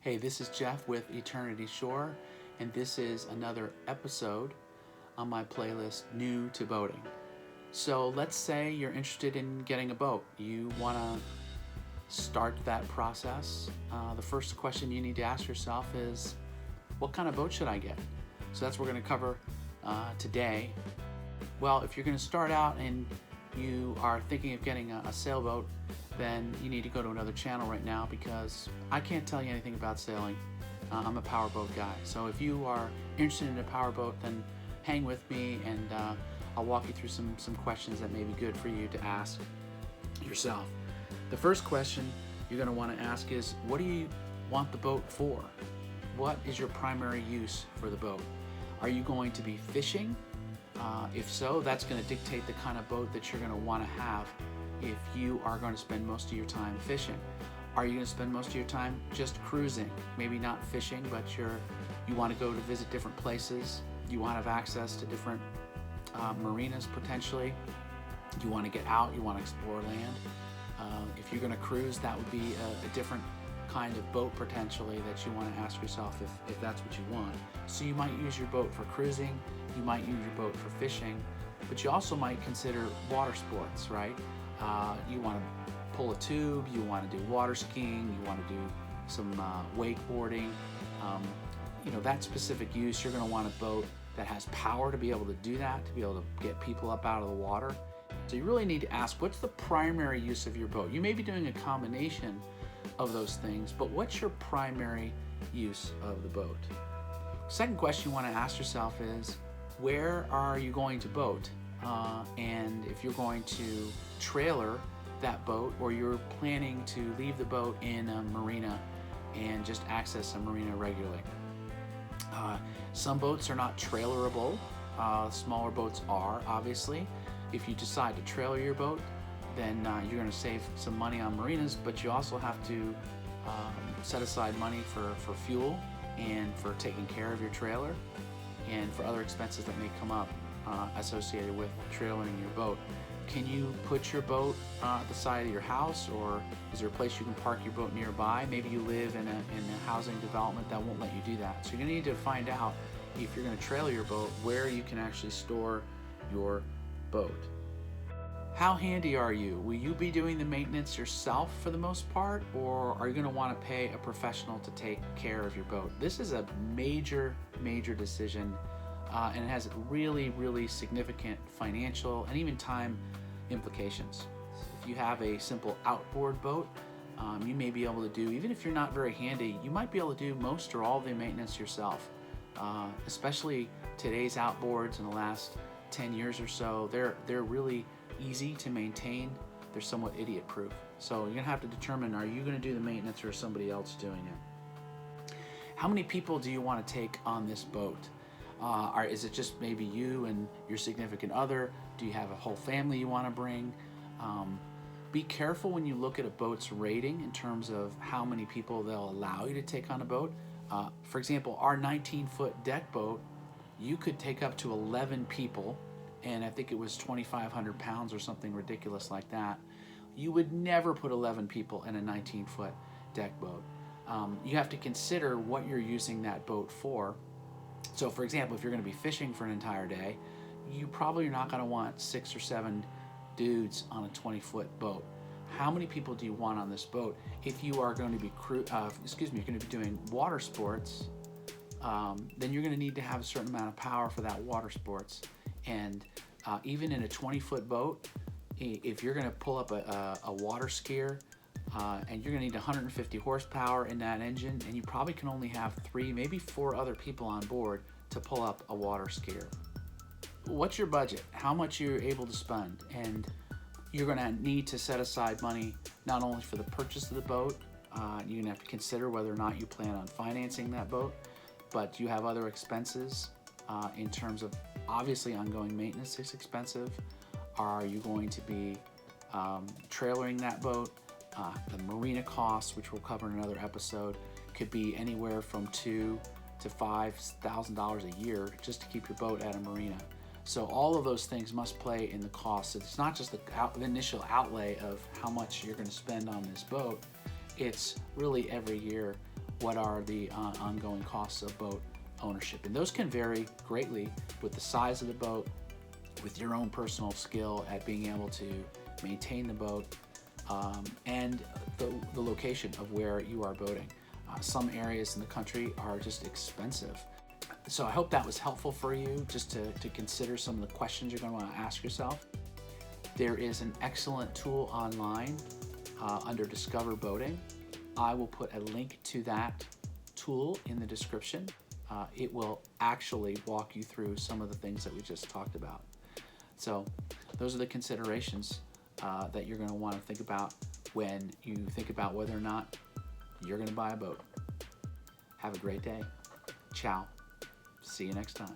Hey, this is Jeff with Eternity Shore, and this is another episode on my playlist, New to Boating. So let's say you're interested in getting a boat. You want to start that process. The first question you need to ask yourself is, what kind of boat should I get? So that's what we're going to cover today. Well, if you're going to start out and you are thinking of getting a sailboat, then you need to go to another channel right now because I can't tell you anything about sailing. I'm a powerboat guy. So if you are interested in a powerboat, then hang with me and I'll walk you through some questions that may be good for you to ask yourself. The first question you're going to want to ask is, what do you want the boat for? What is your primary use for the boat? Are you going to be fishing? If so, that's going to dictate the kind of boat that you're going to want to have if you are going to spend most of your time fishing. Are you going to spend most of your time just cruising? Maybe not fishing, but you want to go to visit different places. You want to have access to different marinas potentially. You want to get out, you want to explore land. If you're going to cruise, that would be a different kind of boat potentially that you want to ask yourself if that's what you want. So you might use your boat for cruising, you might use your boat for fishing, but you also might consider water sports, right? You want to pull a tube, you want to do water skiing, you want to do some wakeboarding. That specific use, you're going to want a boat that has power to be able to do that, to be able to get people up out of the water. So you really need to ask, what's the primary use of your boat? You may be doing a combination of those things, but what's your primary use of the boat? Second question you want to ask yourself is, where are you going to boat? And if you're going to trailer that boat, or you're planning to leave the boat in a marina and just access a marina regularly. Some boats are not trailerable. Smaller boats are, obviously. If you decide to trailer your boat, then you're going to save some money on marinas, but you also have to set aside money for fuel and for taking care of your trailer and for other expenses that may come up associated with trailering your boat. Can you put your boat at the side of your house, or is there a place you can park your boat nearby? Maybe you live in a housing development that won't let you do that. So you're going to need to find out, if you're going to trailer your boat, where you can actually store your boat. How handy are you? Will you be doing the maintenance yourself for the most part, or are you going to want to pay a professional to take care of your boat? This is a major decision, and it has really, really significant financial and even time implications. If you have a simple outboard boat, you may be able to do, even if you're not very handy, you might be able to do most or all of the maintenance yourself. Especially today's outboards in the last 10 years or so, they're really easy to maintain. They're somewhat idiot proof. So you're gonna have to determine, are you gonna do the maintenance or is somebody else doing it? How many people do you want to take on this boat? Is it just maybe you and your significant other? Do you have a whole family you want to bring? Be careful when you look at a boat's rating in terms of how many people they'll allow you to take on a boat. For example, our 19-foot deck boat, you could take up to 11 people, and I think it was 2,500 pounds or something ridiculous like that. You would never put 11 people in a 19-foot deck boat. You have to consider what you're using that boat for. So for example, if you're going to be fishing for an entire day, you probably are not going to want 6 or 7 dudes on a 20-foot boat. How many people do you want on this boat? If you are going to be you're going to be doing water sports, then you're going to need to have a certain amount of power for that water sports. And even in a 20-foot boat, if you're going to pull up a water skier, and you're going to need 150 horsepower in that engine, and you probably can only have 3, maybe 4 other people on board to pull up a water skier. What's your budget? How much you're able to spend? And you're going to need to set aside money not only for the purchase of the boat, you're going to have to consider whether or not you plan on financing that boat, but you have other expenses in terms of, obviously, ongoing maintenance is expensive. Are you going to be trailering that boat? The marina costs, which we'll cover in another episode, could be anywhere from $2,000 to $5,000 a year just to keep your boat at a marina. So all of those things must play in the cost. It's not just the initial outlay of how much you're going to spend on this boat. It's really every year what are the ongoing costs of boat ownership. And those can vary greatly with the size of the boat, with your own personal skill at being able to maintain the boat, and the location of where you are boating. Some areas in the country are just expensive. So I hope that was helpful for you, just to consider some of the questions you're going to want to ask yourself. There is an excellent tool online under Discover Boating. I will put a link to that tool in the description. It will actually walk you through some of the things that we just talked about. So those are the considerations that you're going to want to think about when you think about whether or not you're going to buy a boat. Have a great day. Ciao. See you next time.